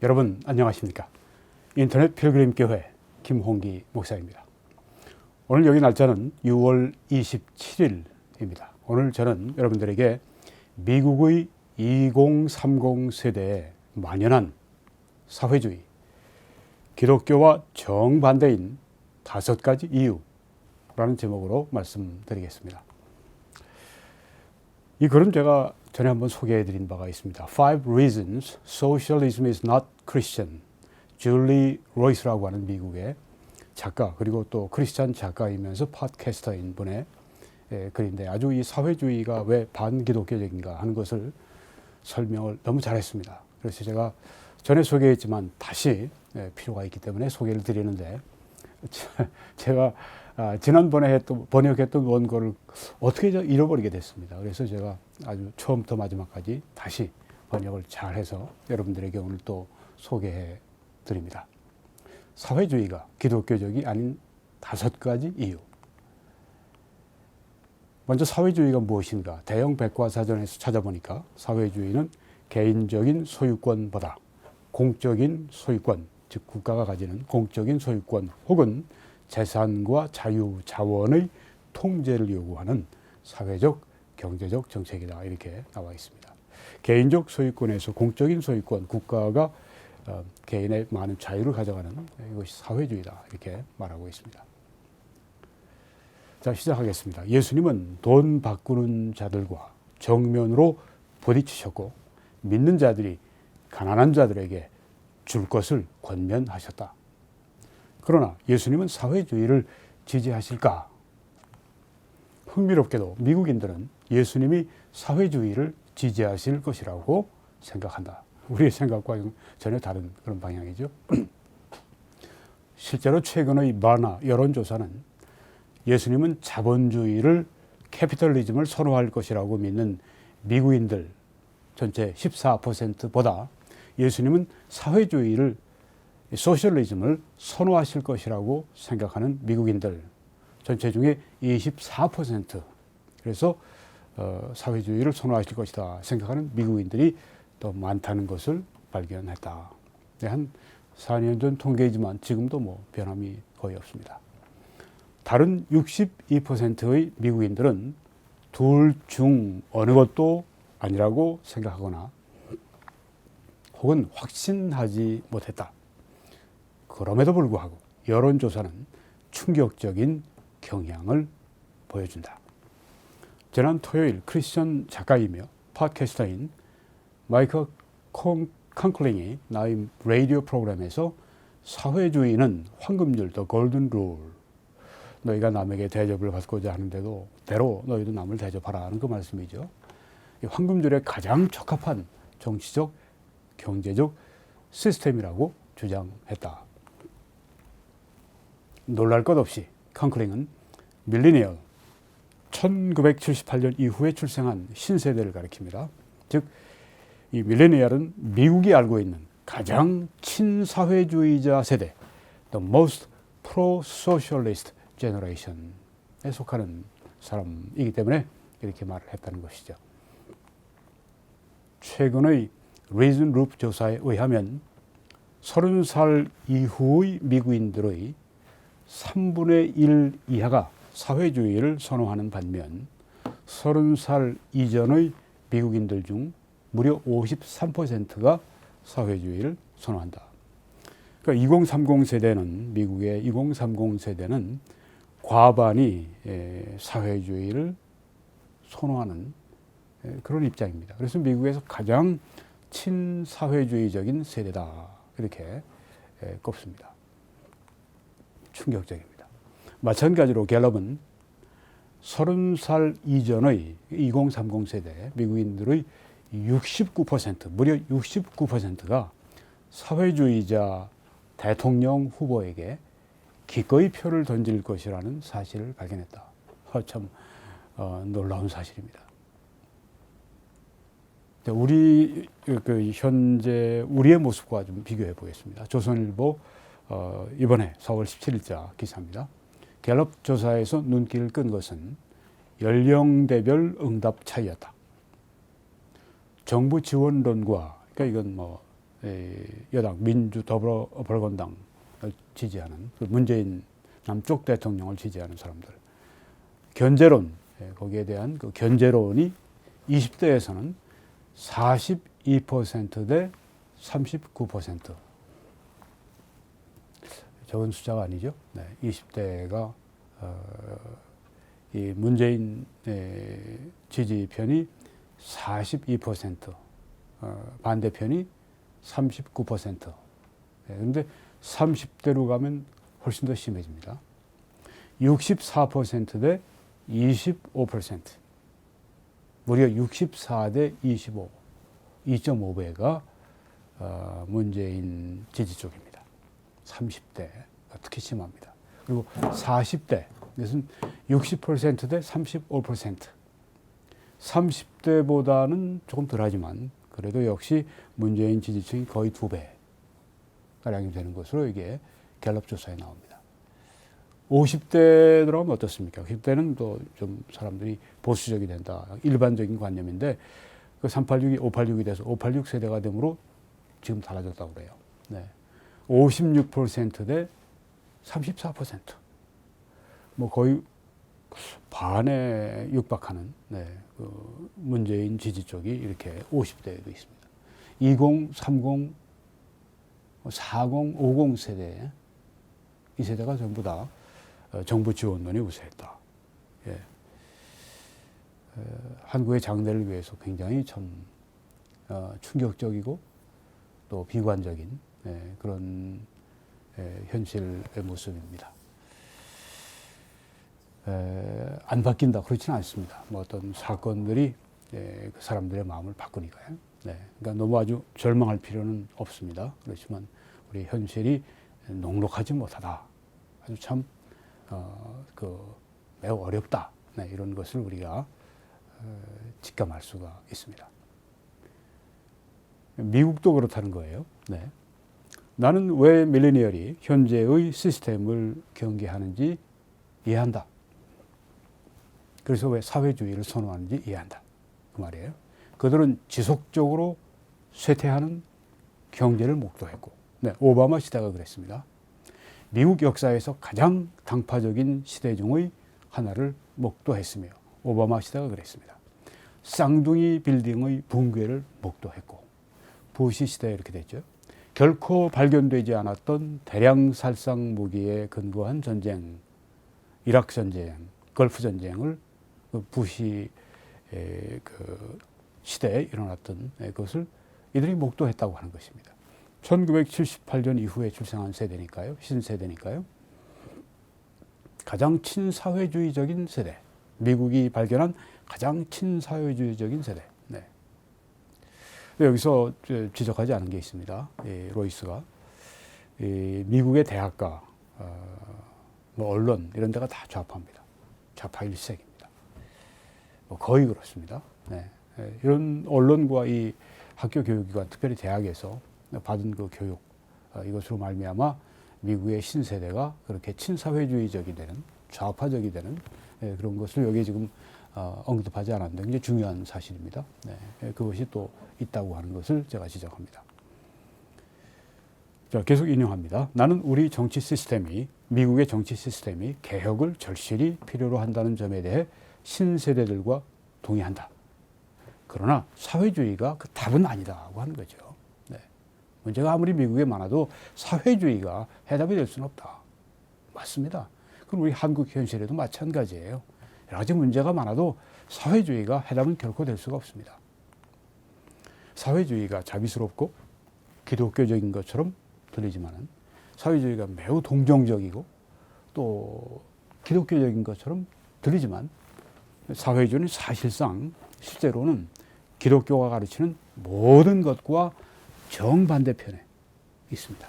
여러분 안녕하십니까? 인터넷 필그림 교회 김홍기 목사입니다. 오늘 여기 날짜는 6월 27일입니다. 오늘 저는 여러분들에게 미국의 2030 세대에 만연한 사회주의, 기독교와 정반대인 5가지 이유라는 제목으로 말씀드리겠습니다. 이 글은 제가 전에 한번 소개해드린 바가 있습니다. Five Reasons Socialism is not Christian. 줄리 로이스라고 하는 미국의 작가, 그리고 또 크리스찬 작가이면서 팟캐스터인 분의 글인데, 아주 이 사회주의가 왜 반기독교적인가 하는 것을 설명을 너무 잘했습니다. 그래서 제가 전에 소개했지만 다시 필요가 있기 때문에 소개를 드리는데, 제가 지난번에 번역했던 원고를 어떻게 잃어버리게 됐습니다. 그래서 제가 아주 처음부터 마지막까지 다시 번역을 잘해서 여러분들에게 오늘 또 소개해 드립니다. 사회주의가 기독교적이 아닌 5가지 이유. 먼저 사회주의가 무엇인가? 대형 백과사전에서 찾아보니까 사회주의는 개인적인 소유권보다 공적인 소유권, 즉 국가가 가지는 공적인 소유권 혹은 재산과 자유, 자원의 통제를 요구하는 사회적, 경제적 정책이다, 이렇게 나와 있습니다. 개인적 소유권에서 공적인 소유권, 국가가 개인의 많은 자유를 가져가는 이것이 사회주의다, 이렇게 말하고 있습니다. 자, 시작하겠습니다. 예수님은 돈 바꾸는 자들과 정면으로 부딪히셨고, 믿는 자들이 가난한 자들에게 줄 것을 권면하셨다. 그러나 예수님은 사회주의를 지지하실까? 흥미롭게도 미국인들은 예수님이 사회주의를 지지하실 것이라고 생각한다. 우리의 생각과 전혀 다른 그런 방향이죠. 실제로 최근의 마나 여론조사는 예수님은 자본주의를, 캐피털리즘을 선호할 것이라고 믿는 미국인들 전체 14%보다 예수님은 사회주의를, 소셜리즘을 선호하실 것이라고 생각하는 미국인들 전체 중에 24%, 그래서 사회주의를 선호하실 것이다 생각하는 미국인들이 더 많다는 것을 발견했다. 한 4년 전 통계이지만 지금도 뭐 변함이 거의 없습니다. 다른 62%의 미국인들은 둘 중 어느 것도 아니라고 생각하거나 혹은 확신하지 못했다. 그럼에도 불구하고 여론조사는 충격적인 경향을 보여준다. 지난 토요일 크리스천 작가이며 팟캐스터인 마이클 콩클링이 나의 라디오 프로그램에서 사회주의는 황금률, 더 골든 룰, 너희가 남에게 대접을 받고자 하는데도 대로 너희도 남을 대접하라 하는 그 말씀이죠. 이 황금줄에 가장 적합한 정치적, 경제적 시스템이라고 주장했다. 놀랄 것 없이 콩클링은 밀레니얼, 1978년 이후에 출생한 신세대를 가리킵니다. 즉, 이 밀레니얼은 미국이 알고 있는 가장 친사회주의자 세대, the most pro-socialist generation에 속하는 사람이기 때문에 이렇게 말을 했다는 것이죠. 최근의 리즌 루프 조사에 의하면 30살 이후의 미국인들의 3분의 1 이하가 사회주의를 선호하는 반면 30살 이전의 미국인들 중 무려 53%가 사회주의를 선호한다. 그러니까 2030 세대는, 미국의 2030 세대는 과반이 사회주의를 선호하는 그런 입장입니다. 그래서 미국에서 가장 친사회주의적인 세대다, 이렇게 꼽습니다. 충격적입니다. 마찬가지로 갤럽은 30살 이전의 2030 세대 미국인들의 69%, 무려 69%가 사회주의자 대통령 후보에게 기꺼이 표를 던질 것이라는 사실을 발견했다. 참 놀라운 사실입니다. 우리 현재 우리의 모습과 좀 비교해 보겠습니다. 조선일보 이번에 4월 17일자 기사입니다. 갤럽 조사에서 눈길을 끈 것은 연령대별 응답 차이였다. 정부 지원론과, 그러니까 이건 뭐 여당 민주 더불어 벌건당을 지지하는 그 문재인 남쪽 대통령을 지지하는 사람들 견제론 거기에 대한 그 견제론이 20대에서는 42%대 39%. 적은 숫자가 아니죠. 20대가 이 문재인 지지편이 42%, 반대편이 39%. 그런데 30대로 가면 훨씬 더 심해집니다. 64%대 25%. 무려 64대 25, 2.5배가 문재인 지지 쪽입니다. 30대가 특히 심합니다. 그리고 40대, 이것은 60%대 35%. 30대보다는 조금 덜하지만 그래도 역시 문재인 지지층이 거의 2배가량이 되는 것으로 이게 갤럽 조사에 나옵니다. 50대 들어가면 어떻습니까? 50대는 또 좀 사람들이 보수적이 된다. 일반적인 관념인데 그 386이 586이 돼서 586 세대가 되므로 지금 달라졌다고 그래요. 56%대 34%. 뭐 거의 반에 육박하는 그 문재인 지지 쪽이 이렇게 50대에도 있습니다. 20, 30, 40, 50 세대 이 세대가 전부 다 정부 지원론이 우세했다. 예. 한국의 장래를 위해서 굉장히 참 충격적이고 또 비관적인 그런 현실의 모습입니다. 안 바뀐다 그렇지는 않습니다. 뭐 어떤 사건들이 그 사람들의 마음을 바꾸니까요. 그러니까 너무 아주 절망할 필요는 없습니다. 그렇지만 우리 현실이 녹록하지 못하다. 아주 참 매우 어렵다. 이런 것을 우리가 직감할 수가 있습니다. 미국도 그렇다는 거예요. 나는 왜 밀레니얼이 현재의 시스템을 경계하는지 이해한다. 그래서 왜 사회주의를 선호하는지 이해한다. 그 말이에요. 그들은 지속적으로 쇠퇴하는 경제를 목도했고, 오바마 시대가 그랬습니다. 미국 역사에서 가장 당파적인 시대 중의 하나를 목도했으며, 오바마 시대가 그랬습니다. 쌍둥이 빌딩의 붕괴를 목도했고, 부시 시대에 이렇게 됐죠. 결코 발견되지 않았던 대량 살상 무기에 근거한 전쟁, 이라크 전쟁, 걸프 전쟁을 그 부시 그 시대에 일어났던 그것을 이들이 목도했다고 하는 것입니다. 1978년 이후에 출생한 세대니까요. 신세대니까요. 가장 친사회주의적인 세대. 미국이 발견한 가장 친사회주의적인 세대. 여기서 지적하지 않은 게 있습니다. 로이스가 미국의 대학가, 뭐 언론 이런 데가 다 좌파입니다. 좌파 일색입니다. 뭐 거의 그렇습니다. 이런 언론과 이 학교 교육기관, 특별히 대학에서 받은 그 교육, 이것으로 말미암아 미국의 신세대가 그렇게 친사회주의적이 되는, 좌파적이 되는 그런 것을 여기 지금 언급하지 않았는데 굉장히 중요한 사실입니다. 그것이 또 있다고 하는 것을 제가 지적합니다. 자, 계속 인용합니다. 나는 우리 정치 시스템이, 미국의 정치 시스템이 개혁을 절실히 필요로 한다는 점에 대해 신세대들과 동의한다. 그러나 사회주의가 그 답은 아니다고 하는 거죠. 문제가 아무리 미국에 많아도 사회주의가 해답이 될 수는 없다. 맞습니다. 그럼 우리 한국 현실에도 마찬가지예요. 여러 가지 문제가 많아도 사회주의가 해답은 결코 될 수가 없습니다. 사회주의가 자비스럽고 기독교적인 것처럼 들리지만은 사회주의가 매우 동정적이고 또 기독교적인 것처럼 들리지만 사회주의는 사실상 실제로는 기독교가 가르치는 모든 것과 정반대편에 있습니다.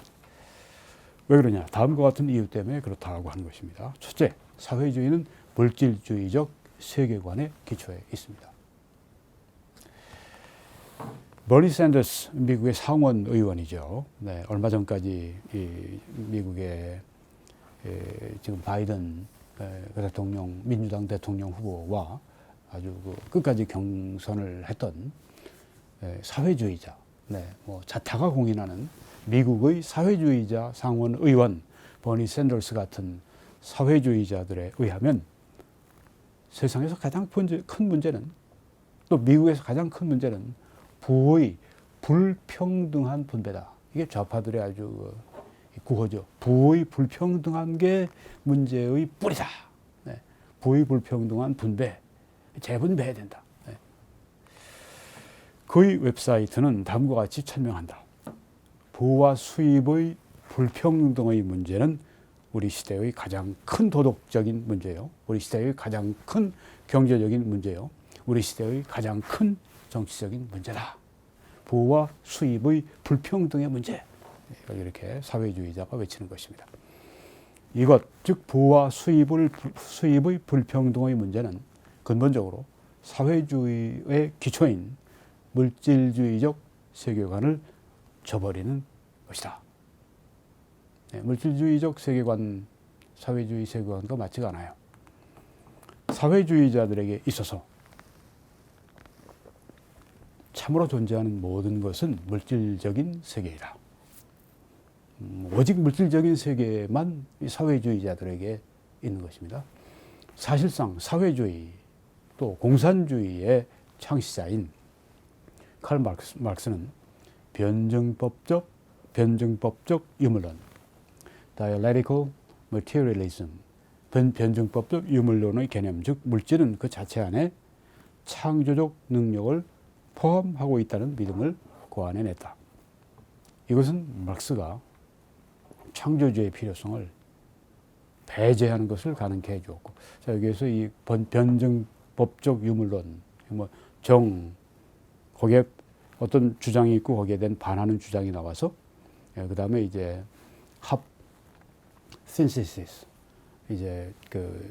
왜 그러냐? 다음과 같은 이유 때문에 그렇다고 하는 것입니다. 첫째, 사회주의는 물질주의적 세계관에 기초해 있습니다. 버니 샌더스 미국의 상원 의원이죠. 얼마 전까지 미국의 지금 바이든 대통령, 민주당 대통령 후보와 아주 끝까지 경선을 했던 사회주의자, 네, 뭐 자타가 공인하는 미국의 사회주의자 상원 의원 버니 샌더스 같은 사회주의자들에 의하면 세상에서 가장 큰 문제는, 또 미국에서 가장 큰 문제는 부의 불평등한 분배다. 이게 좌파들의 아주 구호죠. 부의 불평등한 게 문제의 뿌리다. 네. 부의 불평등한 분배, 재분배해야 된다. 네. 그의 웹사이트는 다음과 같이 설명한다. 부와 수입의 불평등의 문제는 우리 시대의 가장 큰 도덕적인 문제요. 우리 시대의 가장 큰 경제적인 문제요. 우리 시대의 가장 큰 정치적인 문제다. 부와 수입의 불평등의 문제. 이렇게 사회주의자가 외치는 것입니다. 이것, 즉 부와 수입의 불평등의 문제는 근본적으로 사회주의의 기초인 물질주의적 세계관을 저버리는 것이다. 네, 물질주의적 세계관, 사회주의 세계관과 맞지가 않아요. 사회주의자들에게 있어서 참으로 존재하는 모든 것은 물질적인 세계이다. 오직 물질적인 세계만 사회주의자들에게 있는 것입니다. 사실상 사회주의 또 공산주의의 창시자인 칼 마르크스는 변증법적 유물론, dialectical materialism, 변증법적 유물론의 개념, 즉 물질은 그 자체 안에 창조적 능력을 포함하고 있다는 믿음을 고안해냈다. 이것은 마르크스가 창조주의 필요성을 배제하는 것을 가능케 해주었고, 자, 여기에서 이 변증법적 유물론, 거기에 어떤 주장이 있고 거기에 대한 반하는 주장이 나와서, 그 다음에 이제 synthesis, 이제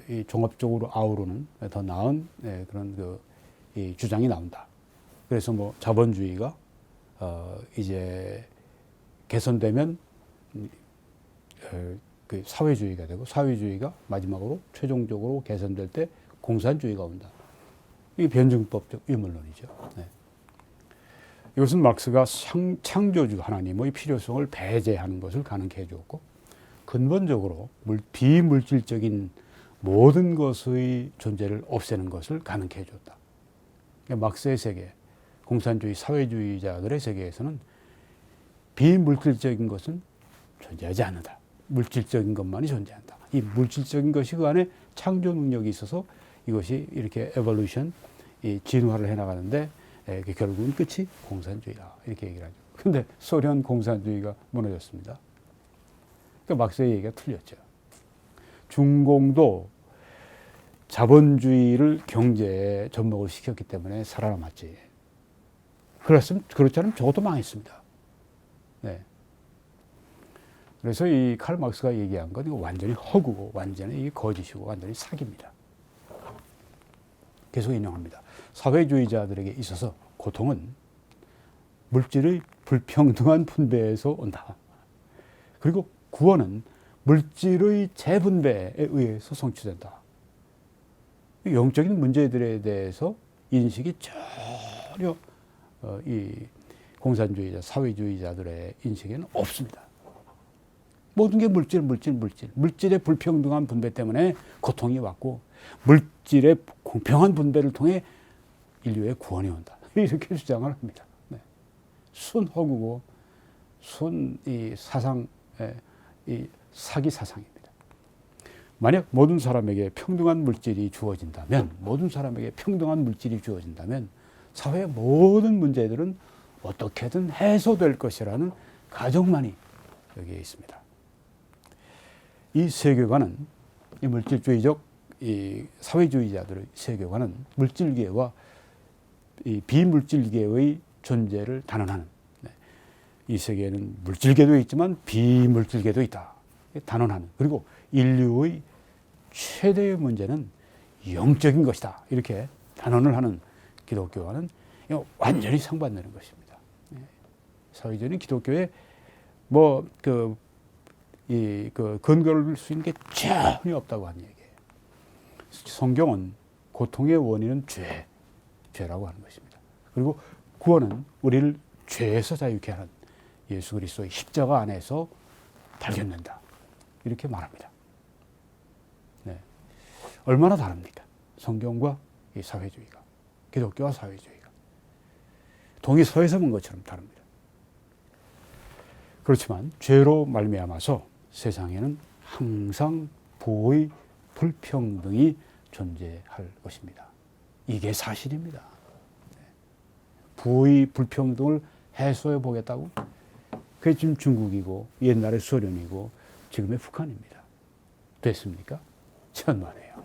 이 종합적으로 아우르는 더 나은 그런 이 주장이 나온다. 그래서 뭐 자본주의가 이제 개선되면 그 사회주의가 되고, 사회주의가 마지막으로 최종적으로 개선될 때 공산주의가 온다. 이게 변증법적 유물론이죠. 네. 이것은 마르크스가 창조주 하나님의 필요성을 배제하는 것을 가능케 해주었고, 근본적으로 비물질적인 모든 것의 존재를 없애는 것을 가능케 해줬다. 마르크스의 세계, 공산주의 사회주의자들의 세계에서는 비물질적인 것은 존재하지 않는다. 물질적인 것만이 존재한다. 이 물질적인 것이 그 안에 창조 능력이 있어서 이것이 이렇게 에볼루션, 진화를 해나가는데 결국은 끝이 공산주의다. 이렇게 얘기를 하죠. 근데 소련 공산주의가 무너졌습니다. 그러니까 마르크스의 얘기가 틀렸죠. 중공도 자본주의를 경제에 접목을 시켰기 때문에 살아남았지. 그렇지 않으면 저것도 망했습니다. 네. 그래서 이 칼 마르크스가 얘기한 건 이거 완전히 허구고, 완전히 거짓이고, 완전히 사기입니다. 계속 인용합니다. 사회주의자들에게 있어서 고통은 물질의 불평등한 분배에서 온다. 그리고 구원은 물질의 재분배에 의해서 성취된다. 영적인 문제들에 대해서 인식이 전혀 이 공산주의자, 사회주의자들의 인식에는 없습니다. 모든 게 물질의 불평등한 분배 때문에 고통이 왔고, 물질의 공평한 분배를 통해 인류의 구원이 온다. 이렇게 주장을 합니다. 네. 순허구고, 이 사상, 이 사기 사상입니다. 만약 모든 사람에게 평등한 물질이 주어진다면, 사회의 모든 문제들은 어떻게든 해소될 것이라는 가정만이 여기에 있습니다. 이 세계관은, 이 물질주의적 이 사회주의자들의 세계관은 물질계와 이 비물질계의 존재를 단언하는, 이 세계에는 물질계도 있지만 비물질계도 있다. 단언하는, 그리고 인류의 최대의 문제는 영적인 것이다. 이렇게 단언을 하는 기독교와는 완전히 상반되는 것입니다. 사회적인 기독교에 근거를 둘 수 있는 게 전혀 없다고 하는 얘기예요. 성경은 고통의 원인은 죄라고 하는 것입니다. 그리고 구원은 우리를 죄에서 자유케 하는 예수 그리스도의 십자가 안에서 발견된다. 이렇게 말합니다. 네. 얼마나 다릅니까? 성경과 이 사회주의가, 기독교와 사회주의가. 동이 서에서 본 것처럼 다릅니다. 그렇지만 죄로 말미암아서 세상에는 항상 부의 불평등이 존재할 것입니다. 이게 사실입니다. 부의 불평등을 해소해 보겠다고? 그게 지금 중국이고 옛날에 소련이고 지금의 북한입니다. 됐습니까? 천만에요.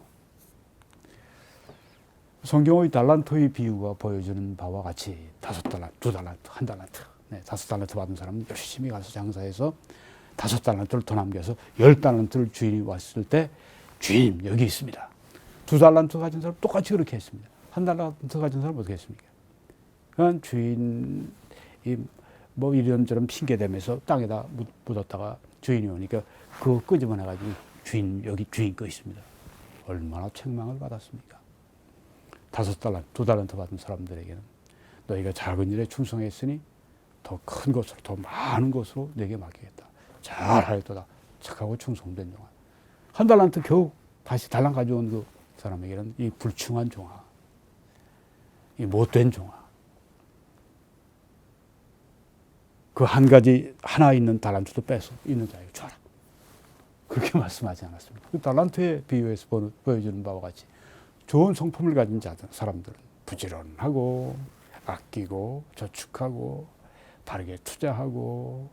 성경의 달란트의 비유가 보여주는 바와 같이 5달란트, 2달란트, 1달란트, 5달란트 받은 사람은 열심히 가서 장사해서 5달란트를 더 남겨서 10달란트를 주인이 왔을 때 주인 여기 있습니다. 2달란트 가진 사람 똑같이 그렇게 했습니다. 1달란트 가진 사람 어떻게 했습니까? 그냥 주인이 뭐 이런저런 핑계 대면서 땅에다 묻었다가 주인이 오니까 그거 끄집어내가지고 주인 여기 주인 거 있습니다. 얼마나 책망을 받았습니까? 5달란트, 2달란트 받은 사람들에게는 너희가 작은 일에 충성했으니 더 큰 것으로, 더 많은 것으로 내게 맡기겠다. 잘하였도다. 착하고 충성된 종아. 1달란트 겨우 다시 달랑 가져온 그 사람에게는 이 불충한 종아, 이 못된 종아, 그 한 가지 하나 있는 달란트도 빼서 있는 자에게 줘라. 그렇게 말씀하지 않았습니다. 그 달란트의 비유에서 보여주는 바와 같이 좋은 성품을 가진 자들, 사람들은 부지런하고 아끼고 저축하고 바르게 투자하고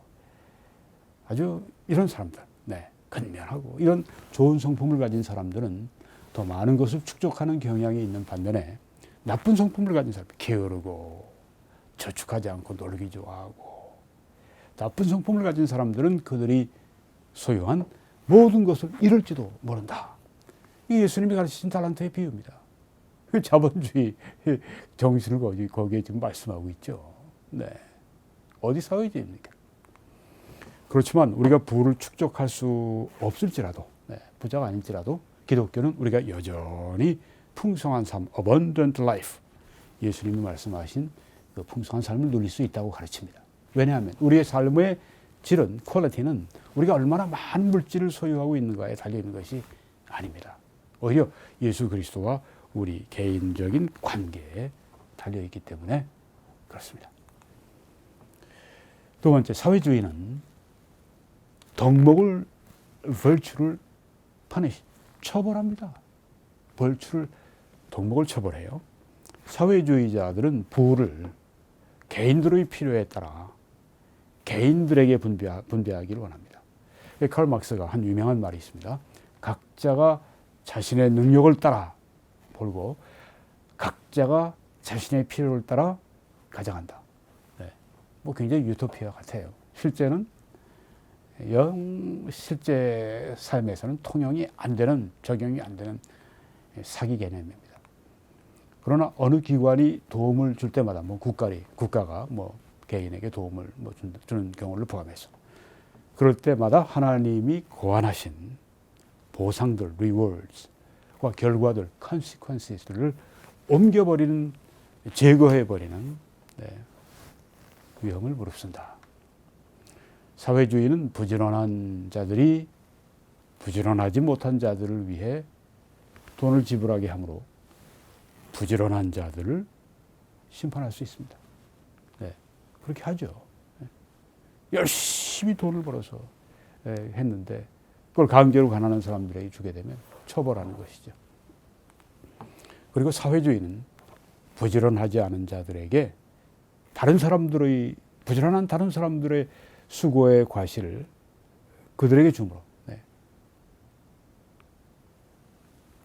아주 이런 사람들, 근면하고 이런 좋은 성품을 가진 사람들은 더 많은 것을 축적하는 경향이 있는 반면에 나쁜 성품을 가진 사람, 게으르고 저축하지 않고 놀기 좋아하고 나쁜 성품을 가진 사람들은 그들이 소유한 모든 것을 잃을지도 모른다. 이 예수님이 가르치신 달란트의 비유입니다. 자본주의 정신을 거기에 지금 말씀하고 있죠. 네. 어디 사회주의입니까? 그렇지만 우리가 부를 축적할 수 없을지라도, 부자가 아닐지라도 기독교는 우리가 여전히 풍성한 삶, abundant life, 예수님이 말씀하신 그 풍성한 삶을 누릴 수 있다고 가르칩니다. 왜냐하면 우리의 삶의 질은, 퀄리티는 우리가 얼마나 많은 물질을 소유하고 있는가에 달려있는 것이 아닙니다. 오히려 예수 그리스도와 우리 개인적인 관계에 달려있기 때문에 그렇습니다. 두 번째, 사회주의는 덕목을, virtue를 처벌합니다. 덕목을 처벌해요. 사회주의자들은 부를 개인들의 필요에 따라 개인들에게 분배하기를 원합니다. 칼 막스가 한 유명한 말이 있습니다. 각자가 자신의 능력을 따라 벌고 각자가 자신의 필요를 따라 가져간다. 뭐 굉장히 유토피아 같아요. 실제는 실제 삶에서는 통용이 안 되는, 적용이 안 되는 사기 개념입니다. 그러나 어느 기관이 도움을 줄 때마다, 뭐 국가가 뭐 개인에게 도움을 주는 경우를 포함해서, 그럴 때마다 하나님이 고안하신 보상들, rewards과 결과들, consequences를 옮겨버리는, 제거해버리는 위험을 무릅쓴다. 사회주의는 부지런한 자들이 부지런하지 못한 자들을 위해 돈을 지불하게 하므로 부지런한 자들을 심판할 수 있습니다. 그렇게 하죠. 열심히 돈을 벌어서 했는데 그걸 강제로 가난한 사람들에게 주게 되면 처벌하는 것이죠. 그리고 사회주의는 부지런하지 않은 자들에게 부지런한 다른 사람들의 수고의 과실을 그들에게 주므로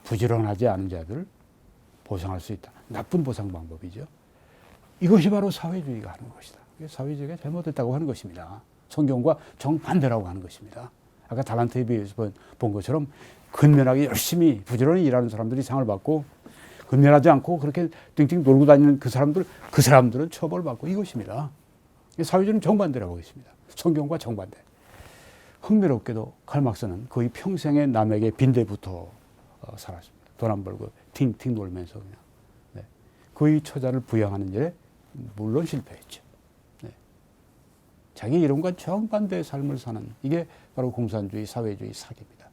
부지런하지 않은 자들을 보상할 수 있다. 나쁜 보상 방법이죠. 이것이 바로 사회주의가 하는 것이다. 사회주의가 잘못됐다고 하는 것입니다. 성경과 정반대라고 하는 것입니다. 아까 달란트에 비해서 본 것처럼 근면하게 열심히 부지런히 일하는 사람들이 상을 받고 근면하지 않고 그렇게 띵띵 놀고 다니는 그 사람들은 처벌받고, 이것입니다. 사회주의는 정반대라고 했습니다. 성경과 정반대. 흥미롭게도 칼 막스는 거의 평생에 남에게 빈대부터 살았습니다. 돈 안 벌고 팅팅 놀면서 그냥. 그의 처자를 부양하는 일에 물론 실패했죠. 자기 이론과 정반대의 삶을 사는 이게 바로 공산주의, 사회주의 사기입니다.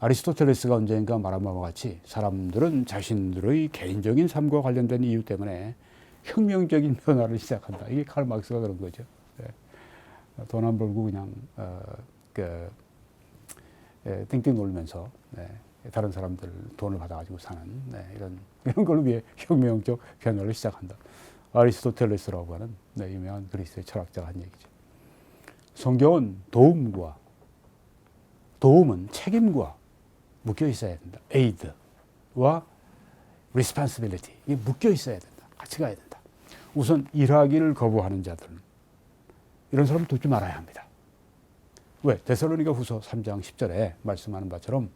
아리스토텔레스가 언젠가 말한 바와 같이 사람들은 자신들의 개인적인 삶과 관련된 이유 때문에 혁명적인 변화를 시작한다. 이게 칼 막스가 그런 거죠. 네. 돈 안 벌고 그냥 띵띵 놀면서 다른 사람들 돈을 받아가지고 사는 이런 걸로 위해 혁명적 변화를 시작한다. 아리스토텔레스라고 하는 유명한 그리스의 철학자가 한 얘기죠. 성경은 도움은 책임과 묶여 있어야 된다. aid와 responsibility 이게 묶여 있어야 된다. 같이 가야 된다. 우선 일하기를 거부하는 자들은 이런 사람 돕지 말아야 합니다. 왜? 데살로니가 후서 3장 10절에 말씀하는 바처럼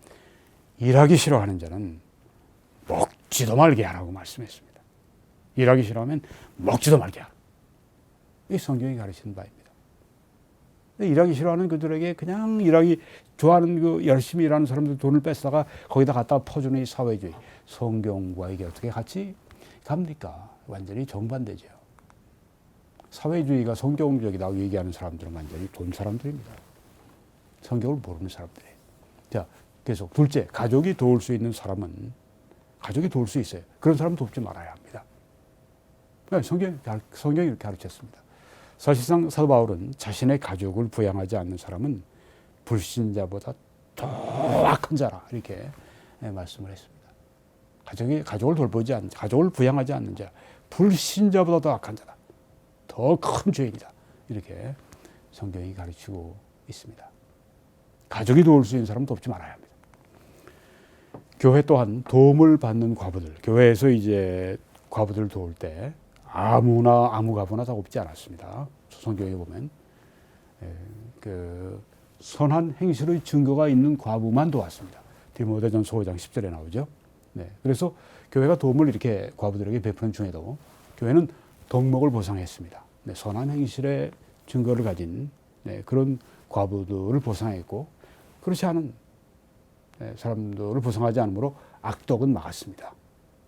일하기 싫어하는 자는 먹지도 말게 하라고 말씀했습니다. 일하기 싫어하면 먹지도 말게 하라. 이 성경이 가르치는 바입니다. 일하기 싫어하는 그들에게 그냥 일하기 좋아하는 그 열심히 일하는 사람들 돈을 뺏다가 거기다 갖다 퍼주는 이 사회주의. 성경과 이게 어떻게 같이 갑니까? 완전히 정반대죠. 사회주의가 성경적이라고 얘기하는 사람들은 완전히 돈 사람들입니다. 성경을 모르는 사람들이에요. 자, 계속 둘째, 가족이 도울 수 있는 사람은 가족이 도울 수 있어요. 그런 사람 돕지 말아야 합니다. 성경이 이렇게 가르쳤습니다. 사실상 사도 바울은 자신의 가족을 부양하지 않는 사람은 불신자보다 더 악한 자라 이렇게 말씀을 했습니다. 가족을 부양하지 않는 자, 불신자보다 더 악한 자다. 더 큰 죄인이다. 이렇게 성경이 가르치고 있습니다. 가족이 도울 수 있는 사람은 돕지 말아야 합니다. 교회 또한 도움을 받는 과부들, 교회에서 이제 과부들을 도울 때 아무 과부나 다 돕지 않았습니다. 성경에 보면 그 선한 행실의 증거가 있는 과부만 도왔습니다. 디모데전서 5장 10절에 나오죠. 그래서 교회가 도움을 이렇게 과부들에게 베푸는 중에도 교회는 덕목을 보상했습니다. 선한 행실의 증거를 가진 그런 과부들을 보상했고 그렇지 않은 사람들을 보상하지 않으므로 악덕은 막았습니다.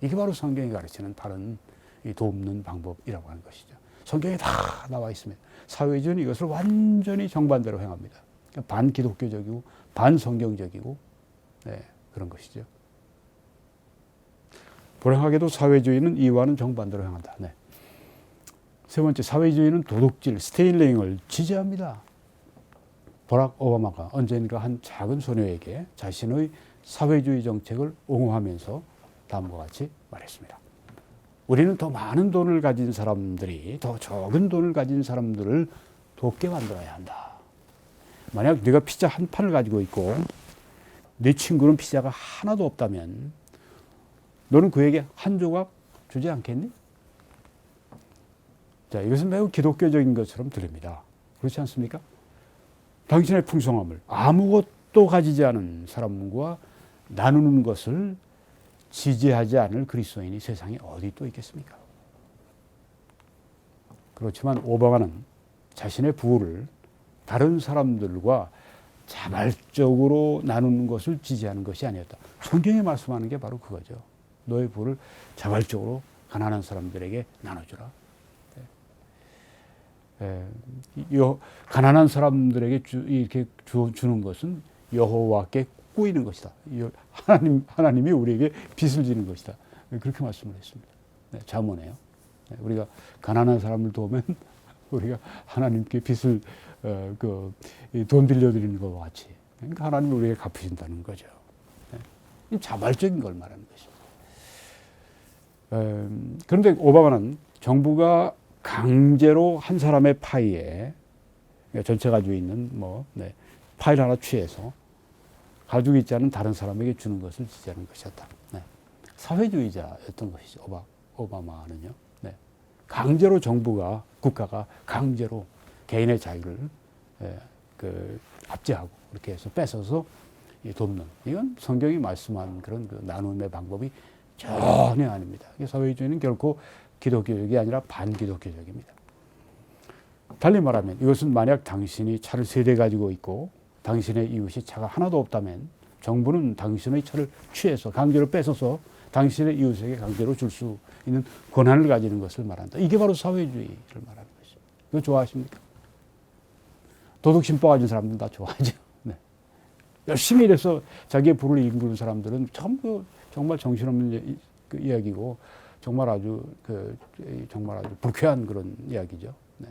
이게 바로 성경이 가르치는 바른 이 돕는 방법이라고 하는 것이죠. 성경에 다 나와 있습니다. 사회주의는 이것을 완전히 정반대로 행합니다. 반기독교적이고 반성경적이고 그런 것이죠. 불행하게도 사회주의는 이와는 정반대로 행한다. 세 번째, 사회주의는 도둑질, 스테일링을 지지합니다. 버락 오바마가 언젠가 한 작은 소녀에게 자신의 사회주의 정책을 옹호하면서 다음과 같이 말했습니다. 우리는 더 많은 돈을 가진 사람들이 더 적은 돈을 가진 사람들을 돕게 만들어야 한다. 만약 네가 피자 한 판을 가지고 있고 네 친구는 피자가 하나도 없다면 너는 그에게 한 조각 주지 않겠니? 자, 이것은 매우 기독교적인 것처럼 들립니다. 그렇지 않습니까? 당신의 풍성함을 아무것도 가지지 않은 사람과 나누는 것을 지지하지 않을 그리스도인이 세상에 어디 또 있겠습니까? 그렇지만 오바마는 자신의 부를 다른 사람들과 자발적으로 나누는 것을 지지하는 것이 아니었다. 성경이 말씀하는 게 바로 그거죠. 너의 부를 자발적으로 가난한 사람들에게 나눠주라. 가난한 사람들에게 이렇게 주는 것은 여호와께 꾸이는 것이다. 하나님이 우리에게 빚을 지는 것이다. 그렇게 말씀을 했습니다. 잠언에요. 우리가 가난한 사람을 도우면 우리가 하나님께 빚을 돈 빌려드리는 것과 같이 그러니까 하나님이 우리에게 갚으신다는 거죠. 자발적인 걸 말하는 것입니다. 그런데 오바마는 정부가 강제로 한 사람의 파이에 전체 가지고 있는 파일 하나 취해서 가지고 있지 않은 다른 사람에게 주는 것을 지지하는 것이었다. 사회주의자였던 것이죠. 오바마는요. 강제로 국가가 강제로 개인의 자유를 압제하고 그렇게 해서 뺏어서 돕는 이건 성경이 말씀한 그런 나눔의 방법이 전혀 아닙니다. 사회주의는 결코 기독교적이 아니라 반기독교적입니다. 달리 말하면 이것은 만약 당신이 차를 3대 가지고 있고 당신의 이웃이 차가 하나도 없다면 정부는 당신의 차를 취해서 강제로 뺏어서 당신의 이웃에게 강제로 줄 수 있는 권한을 가지는 것을 말한다. 이게 바로 사회주의를 말하는 것입니다. 이거 좋아하십니까? 도덕심 빠진 사람들은 다 좋아하죠. 네. 열심히 일해서 자기의 부를 이루는 사람들은 전부 정말 정신없는 이야기고 정말 아주 정말 아주 불쾌한 그런 이야기죠. 네.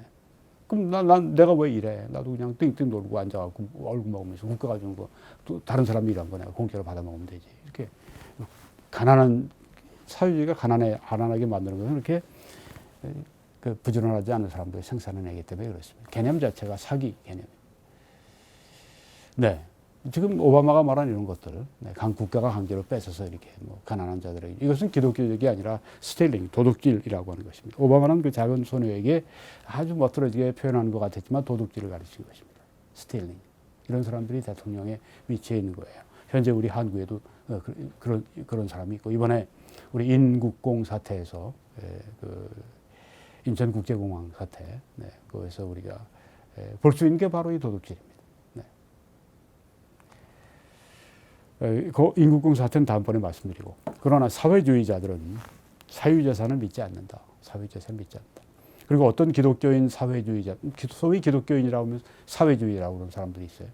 그럼 난 내가 왜 이래? 나도 그냥 띵띵 놀고 앉아갖고 얼굴 먹으면서 국가 가지고 거, 또 다른 사람이 일한 거 내가 공짜로 받아 먹으면 되지. 이렇게 가난한 사회주의가 가난하게 만드는 것은 이렇게 부지런하지 않은 사람들이 생산해내기 때문에 그렇습니다. 개념 자체가 사기 개념. 네. 지금 오바마가 말한 이런 것들, 네. 국가가 강제로 뺏어서 이렇게 뭐 가난한 자들에게, 이것은 기독교적이 아니라 스테일링, 도둑질이라고 하는 것입니다. 오바마는 그 작은 소녀에게 아주 멋들어지게 표현하는 것 같았지만 도둑질을 가르친 것입니다. 스테일링. 이런 사람들이 대통령의 위치에 있는 거예요. 현재 우리 한국에도 그런 사람이 있고, 이번에 우리 인국공 사태에서 인천국제공항 사태, 네, 거기서 우리가 볼 수 있는 게 바로 이 도둑질입니다. 네. 인국공 사태는 다음번에 말씀드리고, 그러나 사회주의자들은 사유재산을 믿지 않는다. 사유재산을 믿지 않는다. 그리고 어떤 기독교인 사회주의자, 소위 기독교인이라고 하면 사회주의라고 그러는 사람들이 있어요.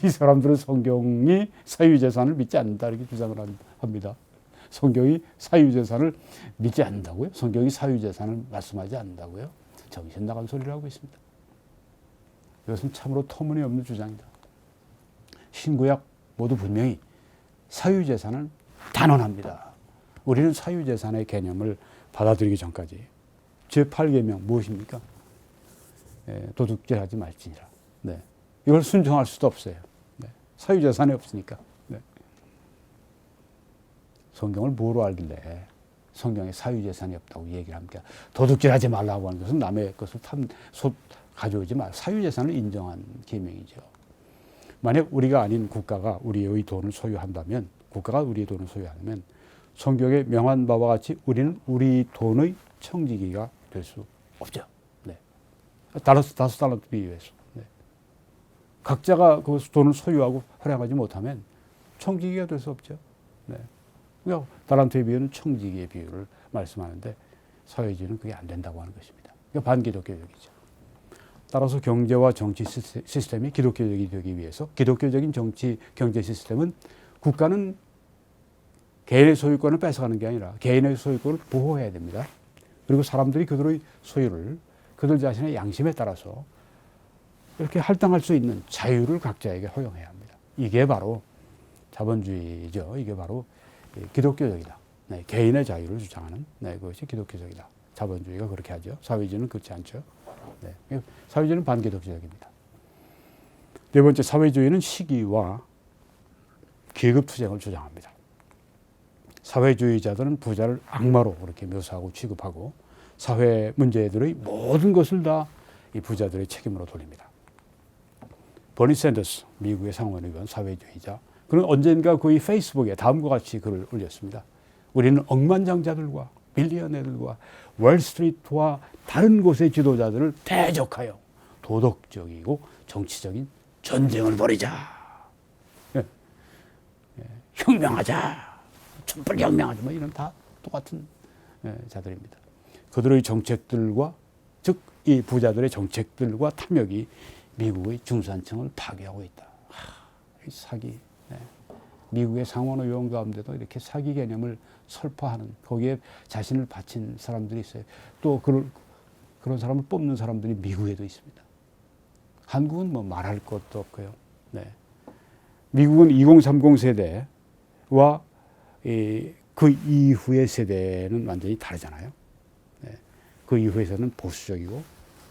이 사람들은 성경이 사유재산을 믿지 않는다 이렇게 주장을 합니다. 성경이 사유재산을 믿지 않는다고요? 성경이 사유재산을 말씀하지 않는다고요? 정신 나간 소리를 하고 있습니다. 이것은 참으로 터무니없는 주장이다. 신구약 모두 분명히 사유재산은 단언합니다. 우리는 사유재산의 개념을 받아들이기 전까지 제8계명 무엇입니까? 도둑질하지 말지니라. 네. 이걸 순종할 수도 없어요. 네. 사유재산이 없으니까. 네. 성경을 뭐로 알길래 성경에 사유재산이 없다고 얘기를 합니까? 도둑질하지 말라고 하는 것은 남의 것을 가져오지 말. 사유재산을 인정한 계명이죠. 만약 우리가 아닌 국가가 우리의 돈을 소유한다면, 국가가 우리의 돈을 소유하면 성경에 명한 바와 같이 우리는 우리 돈의 청지기가 될 수 없죠. 네. 다섯 달란트 비유해서. 네. 각자가 그 돈을 소유하고 활용하지 못하면 청지기가 될 수 없죠. 네. 그러니까 달란트의 비유는 청지기의 비유를 말씀하는데 사회주의는 그게 안 된다고 하는 것입니다. 그러니까 반기독교적이죠. 따라서 경제와 정치 시스템이 기독교적이 되기 위해서 기독교적인 정치 경제 시스템은 국가는 개인의 소유권을 뺏어가는 게 아니라 개인의 소유권을 보호해야 됩니다. 그리고 사람들이 그들의 소유를 그들 자신의 양심에 따라서 이렇게 할당할 수 있는 자유를 각자에게 허용해야 합니다. 이게 바로 자본주의죠. 이게 바로 기독교적이다. 네, 개인의 자유를 주장하는 그것이 기독교적이다. 자본주의가 그렇게 하죠. 사회주의는 그렇지 않죠. 네, 사회주의는 반기독교적입니다. 네 번째, 사회주의는 시기와 계급투쟁을 주장합니다. 사회주의자들은 부자를 악마로 그렇게 묘사하고 취급하고 사회 문제들의 모든 것을 다 이 부자들의 책임으로 돌립니다. 버니 샌더스, 미국의 상원의원 사회주의자, 그는 언젠가 그의 페이스북에 다음과 같이 글을 올렸습니다. 우리는 억만장자들과 빌리언애들과 월스트리트와 다른 곳의 지도자들을 대적하여 도덕적이고 정치적인 전쟁을 벌이자. 혁명하자. 촛불 혁명하자. 뭐 이런 다 똑같은 자들입니다. 그들의 정책들과, 즉 이 부자들의 정책들과 탐욕이 미국의 중산층을 파괴하고 있다. 사기. 미국의 상원의원 가운데도 이렇게 사기 개념을 설파하는, 거기에 자신을 바친 사람들이 있어요. 또 그런 사람을 뽑는 사람들이 미국에도 있습니다. 한국은 뭐 말할 것도 없고요. 네. 미국은 2030 세대와 그 이후의 세대는 완전히 다르잖아요. 네. 그 이후에서는 보수적이고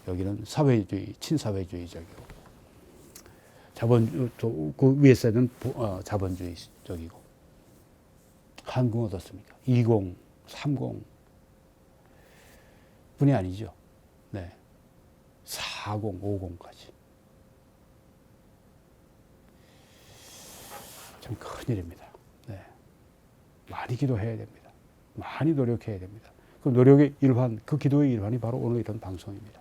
여기는 사회주의, 친사회주의적이고 그 위에 세대는 자본주의적이고. 한국은 어떻습니까? 20, 30 뿐이 아니죠. 네. 40, 50까지. 참 큰일입니다. 네. 많이 기도해야 됩니다. 많이 노력해야 됩니다. 그 노력의 일환, 그 기도의 일환이 바로 오늘 이런 방송입니다.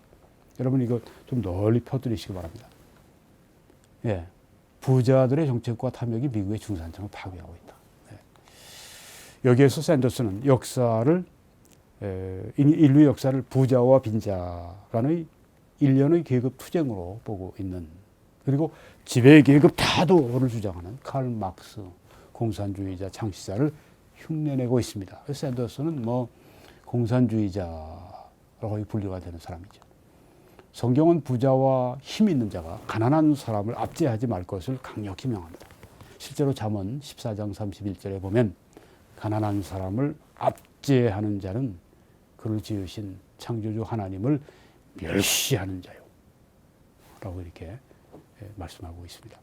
여러분 이거 좀 널리 펴드리시기 바랍니다. 예. 부자들의 정책과 탐욕이 미국의 중산층을 파괴하고 있다. 네. 여기에서 샌더스는 인류 역사를 부자와 빈자 간의 일련의 계급 투쟁으로 보고 있는, 그리고 지배계급 타도를 주장하는 칼 막스 공산주의자 창시자를 흉내내고 있습니다. 샌더스는 공산주의자라고 분류가 되는 사람이죠. 성경은 부자와 힘 있는 자가 가난한 사람을 압제하지 말 것을 강력히 명합니다. 실제로 잠언 14장 31절에 보면 가난한 사람을 압제하는 자는 그를 지으신 창조주 하나님을 멸시하는 자요 라고 이렇게 말씀하고 있습니다.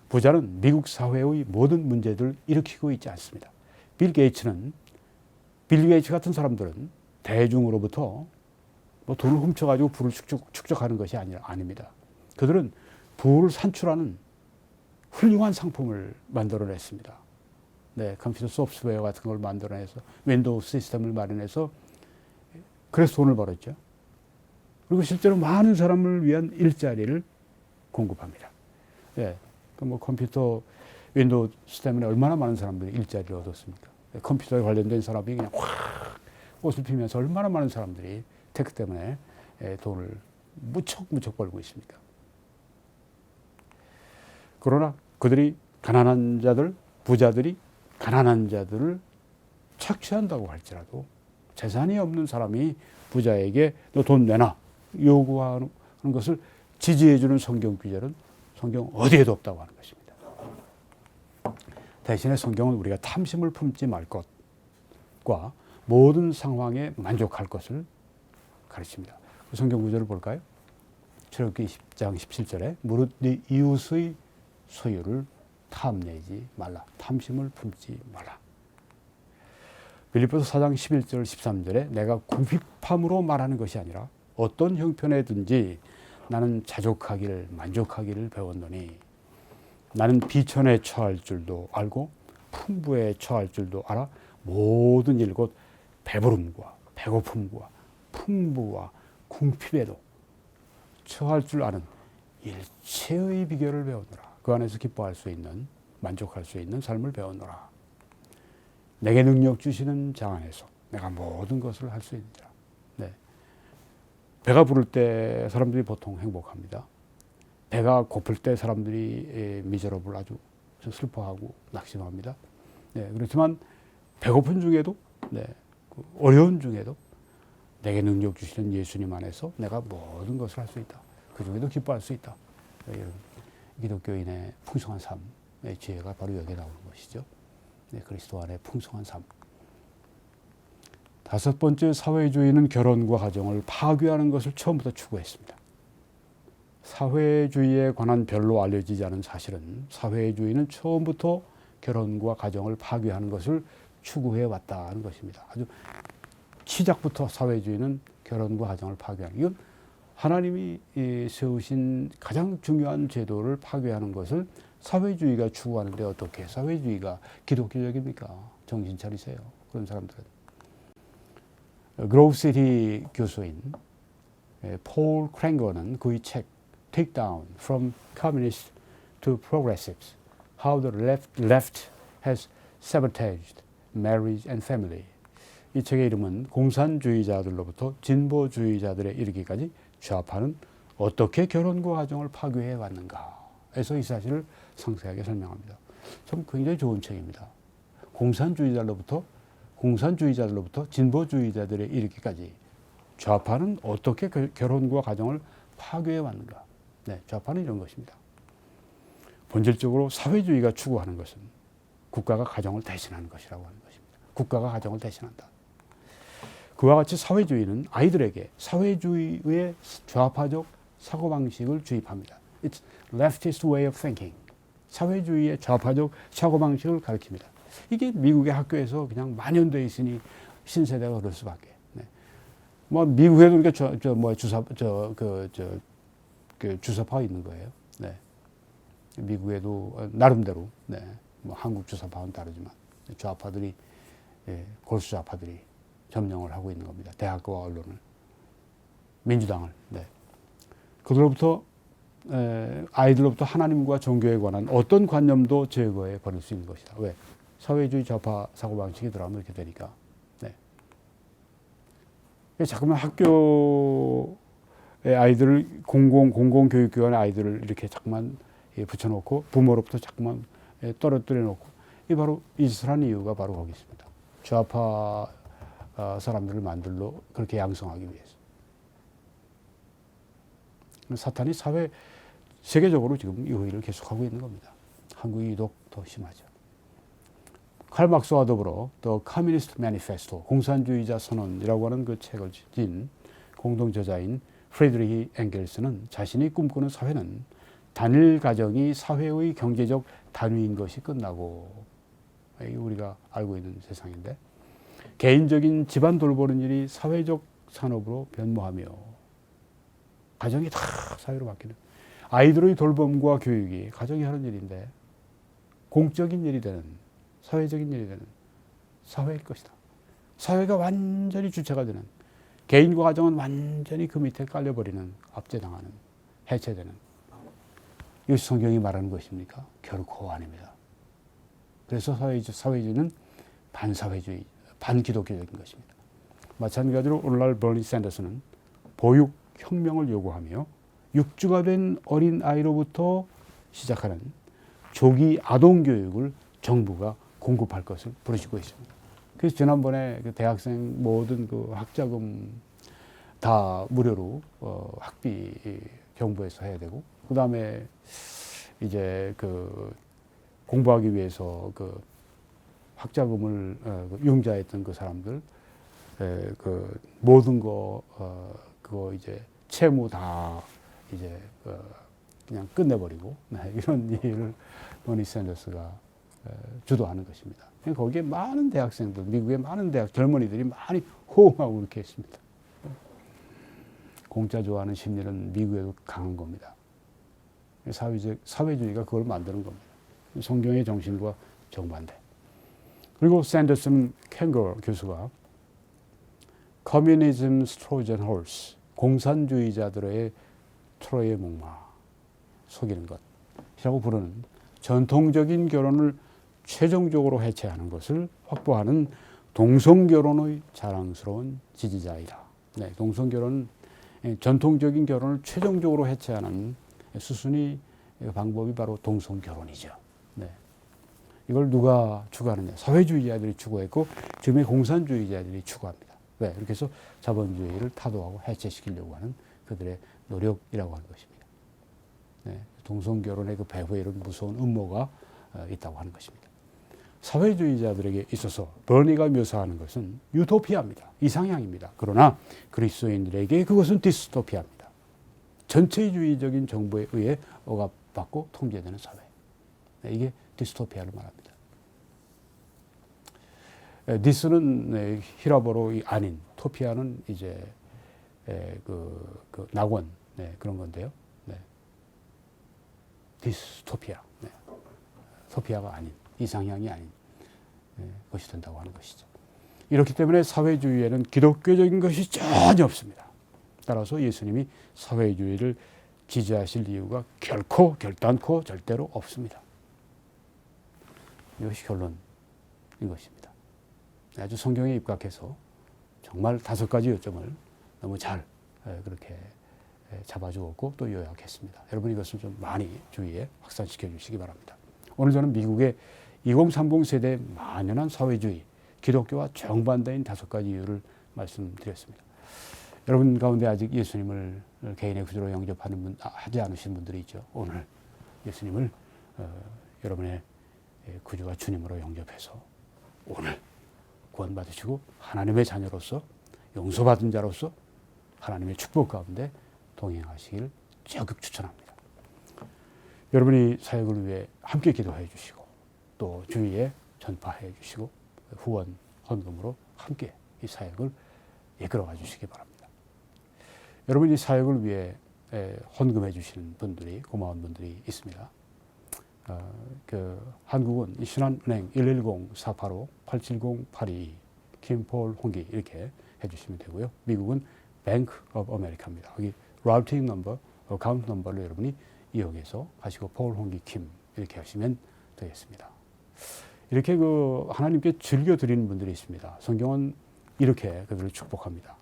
부자는 미국 사회의 모든 문제들을 일으키고 있지 않습니다. 빌 게이츠 같은 사람들은 대중으로부터 돈을 훔쳐가지고 부를 축적하는 것이 아닙니다. 그들은 부를 산출하는 훌륭한 상품을 만들어냈습니다. 네, 컴퓨터 소프트웨어 같은 걸 만들어내서 윈도우 시스템을 마련해서 그래서 돈을 벌었죠. 그리고 실제로 많은 사람을 위한 일자리를 공급합니다. 네, 컴퓨터 윈도우 시스템에 얼마나 많은 사람들이 일자리를 얻었습니까? 네, 컴퓨터에 관련된 사람이 그냥 확 꽃을 피면서 얼마나 많은 사람들이 테크 때문에 돈을 무척 벌고 있습니다. 그러나 그들이 부자들이 가난한 자들을 착취한다고 할지라도 재산이 없는 사람이 부자에게 너 돈 내놔 요구하는 것을 지지해주는 성경 규절은 성경 어디에도 없다고 하는 것입니다. 대신에 성경은 우리가 탐심을 품지 말 것과 모든 상황에 만족할 것을 가르칩니다. 그 성경 구절을 볼까요? 출애굽기 10장 17절에 무릇 네 이웃의 소유를 탐내지 말라. 탐심을 품지 말라. 빌립보서 4장 11절 13절에 내가 궁핍함으로 말하는 것이 아니라 어떤 형편에든지 나는 만족하기를 배웠노니 나는 비천에 처할 줄도 알고 풍부에 처할 줄도 알아 모든 일 곧 배부름과 배고픔과 풍부와 궁핍에도 처할 줄 아는 일체의 비결을 배우노라. 그 안에서 기뻐할 수 있는 만족할 수 있는 삶을 배우노라. 내게 능력 주시는 자 안에서 내가 모든 것을 할 수 있느니라. 네. 배가 부를 때 사람들이 보통 행복합니다. 배가 고플 때 사람들이 미저러블 아주 슬퍼하고 낙심합니다. 네. 그렇지만 배고픈 중에도 어려운 중에도 내게 능력 주시는 예수님 안에서 내가 모든 것을 할 수 있다. 그 중에도 기뻐할 수 있다. 이런 기독교인의 풍성한 삶의 지혜가 바로 여기에 나오는 것이죠. 네, 그리스도 안의 풍성한 삶. 다섯 번째, 사회주의는 결혼과 가정을 파괴하는 것을 처음부터 추구했습니다. 사회주의에 관한 별로 알려지지 않은 사실은 사회주의는 처음부터 결혼과 가정을 파괴하는 것을 추구해 왔다는 것입니다. 아주 시작부터 사회주의는 결혼과 가정을 파괴하는, 이건 하나님이 세우신 가장 중요한 제도를 파괴하는 것을 사회주의가 추구하는데 어떻게 사회주의가 기독교적입니까? 정신 차리세요. 그런 사람들은. 그로우시티 교수인 폴 크랭거는 그의 책 Take Down From Communists to Progressives How the Left Has Sabotaged Marriage and Family, 이 책의 이름은 공산주의자들로부터 진보주의자들에 이르기까지 좌파는 어떻게 결혼과 가정을 파괴해 왔는가에서 이 사실을 상세하게 설명합니다. 참 굉장히 좋은 책입니다. 공산주의자들로부터 진보주의자들에 이르기까지 좌파는 어떻게 결혼과 가정을 파괴해 왔는가. 네, 좌파는 이런 것입니다. 본질적으로 사회주의가 추구하는 것은 국가가 가정을 대신하는 것이라고 하는 것입니다. 국가가 가정을 대신한다. 그와 같이 사회주의는 아이들에게 사회주의의 좌파적 사고방식을 주입합니다. It's leftist way of thinking. 사회주의의 좌파적 사고방식을 가르칩니다. 이게 미국의 학교에서 그냥 만연되어 있으니 신세대가 그럴 수밖에. 네. 미국에도 주사파 있는 거예요. 네. 미국에도 나름대로, 한국 주사파와는 다르지만 좌파들이, 골수 좌파들이 점령을 하고 있는 겁니다. 대학과 언론을, 민주당을. 그들로부터 아이들로부터 하나님과 종교에 관한 어떤 관념도 제거해 버릴 수 있는 것이다. 왜? 사회주의 좌파 사고방식이 들어가면 이렇게 되니까. 자꾸만 학교에 아이들을 공공교육기관에 아이들을 이렇게 자꾸만 붙여놓고 부모로부터 자꾸만 떨어뜨려 놓고 이 짓을 한 이유가 바로 거기 있습니다. 좌파 사람들을 만들러 그렇게 양성하기 위해서. 사탄이 세계적으로 지금 이 호의를 계속하고 있는 겁니다. 한국이 유독 더 심하죠. 칼 막스와 더불어 The Communist Manifesto, 공산주의자 선언이라고 하는 그 책을 진 공동 저자인 프레드리히 엥겔스는 자신이 꿈꾸는 사회는 단일 가정이 사회의 경제적 단위인 것이 끝나고, 이게 우리가 알고 있는 세상인데, 개인적인 집안 돌보는 일이 사회적 산업으로 변모하며 가정이 다 사회로 바뀌는, 아이들의 돌봄과 교육이 가정이 하는 일인데 공적인 일이 되는, 사회적인 일이 되는 사회일 것이다. 사회가 완전히 주체가 되는, 개인과 가정은 완전히 그 밑에 깔려버리는, 압제당하는, 해체되는, 이것이 성경이 말하는 것입니까? 결코 아닙니다. 그래서 사회주의는 반사회주의, 반기독교적인 것입니다. 마찬가지로 오늘날 버니 샌더스는 보육혁명을 요구하며 육주가 된 어린 아이로부터 시작하는 조기 아동교육을 정부가 공급할 것을 부르시고 있습니다. 그래서 지난번에 그 대학생 모든 그 학자금 다 무료로 학비 정부에서 해야 되고, 그 다음에 이제 그 공부하기 위해서 그 학자금을 융자했던 그 사람들 그 모든 거 그거 이제 채무 다 이제 그냥 끝내버리고 이런 일을 버니 샌더스가 주도하는 것입니다. 거기에 많은 대학생들, 미국의 많은 젊은이들이 많이 호응하고 이렇게 했습니다. 공짜 좋아하는 심리는 미국에도 강한 겁니다. 사회주의가 그걸 만드는 겁니다. 성경의 정신과 정반대. 그리고 샌더슨 캥거 교수가 Communism's Trojan Horse, 공산주의자들의 트로이의 목마, 속이는 것이라고 부르는 전통적인 결혼을 최종적으로 해체하는 것을 확보하는 동성결혼의 자랑스러운 지지자이다. 네, 동성결혼은 전통적인 결혼을 최종적으로 해체하는 수순이 방법이 바로 동성결혼이죠. 네. 이걸 누가 추구하느냐? 사회주의자들이 추구했고 지금의 공산주의자들이 추구합니다. 왜? 이렇게 해서 자본주의를 타도하고 해체시키려고 하는 그들의 노력이라고 하는 것입니다. 네. 동성결혼의 그 배후에 이런 무서운 음모가 있다고 하는 것입니다. 사회주의자들에게 있어서 버니가 묘사하는 것은 유토피아입니다. 이상향입니다. 그러나 그리스도인들에게 그것은 디스토피아입니다. 전체주의적인 정부에 의해 억압받고 통제되는 사회. 이게 디스토피아를 말합니다. 디스는 히라보로 아닌, 토피아는 이제 그 낙원, 그런 건데요. 디스토피아, 토피아가 아닌, 이상향이 아닌 것이 된다고 하는 것이죠. 이렇기 때문에 사회주의에는 기독교적인 것이 전혀 없습니다. 따라서 예수님이 사회주의를 지지하실 이유가 결단코 절대로 없습니다. 이것이 결론인 것입니다. 아주 성경에 입각해서 정말 5가지 요점을 너무 잘 그렇게 잡아주었고 또 요약했습니다. 여러분 이것을 좀 많이 주위에 확산시켜 주시기 바랍니다. 오늘 저는 미국의 2030 세대의 만연한 사회주의, 기독교와 정반대인 5가지 이유를 말씀드렸습니다. 여러분 가운데 아직 예수님을 개인의 구주로 영접하는 하지 않으신 분들이 있죠. 오늘 예수님을 여러분의 구주와 주님으로 영접해서 오늘 구원받으시고 하나님의 자녀로서 용서받은 자로서 하나님의 축복 가운데 동행하시길 적극 추천합니다. 여러분이 사역을 위해 함께 기도해 주시고 또 주위에 전파해 주시고 후원, 헌금으로 함께 이 사역을 이끌어가 주시기 바랍니다. 여러분이 사역을 위해 헌금해 주시는 분들이, 고마운 분들이 있습니다. 한국은 신한은행 110-485-870-82 김폴 홍기 이렇게 해주시면 되고요. 미국은 Bank of America입니다. 여기 라우팅 넘버, 어카운트 넘버를 여러분이 이용해서 하시고 폴 홍기 킴 이렇게 하시면 되겠습니다. 이렇게 하나님께 즐겨 드리는 분들이 있습니다. 성경은 이렇게 그들을 축복합니다.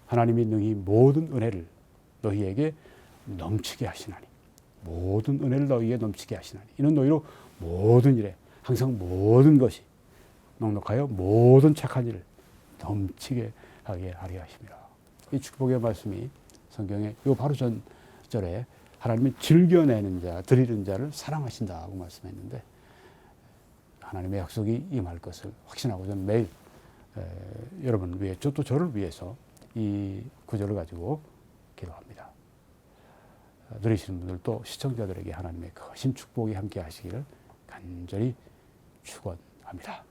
하나님이 능히 모든 은혜를 너희에게 넘치게 하시나니. 모든 은혜를 너희에게 넘치게 하시나니. 이는 너희로 모든 일에 항상 모든 것이 넉넉하여 모든 착한 일을 넘치게 하게 하려 하심이라. 이 축복의 말씀이 성경에 이 바로 전절에 하나님이 즐겨내는 자, 드리는 자를 사랑하신다고 말씀했는데 하나님의 약속이 임할 것을 확신하고 저는 매일 여러분을 위해 또 저를 위해서 이 구절을 가지고 기도합니다. 들으시는 분들도 시청자들에게 하나님의 크신 축복이 함께 하시기를 간절히 축원합니다.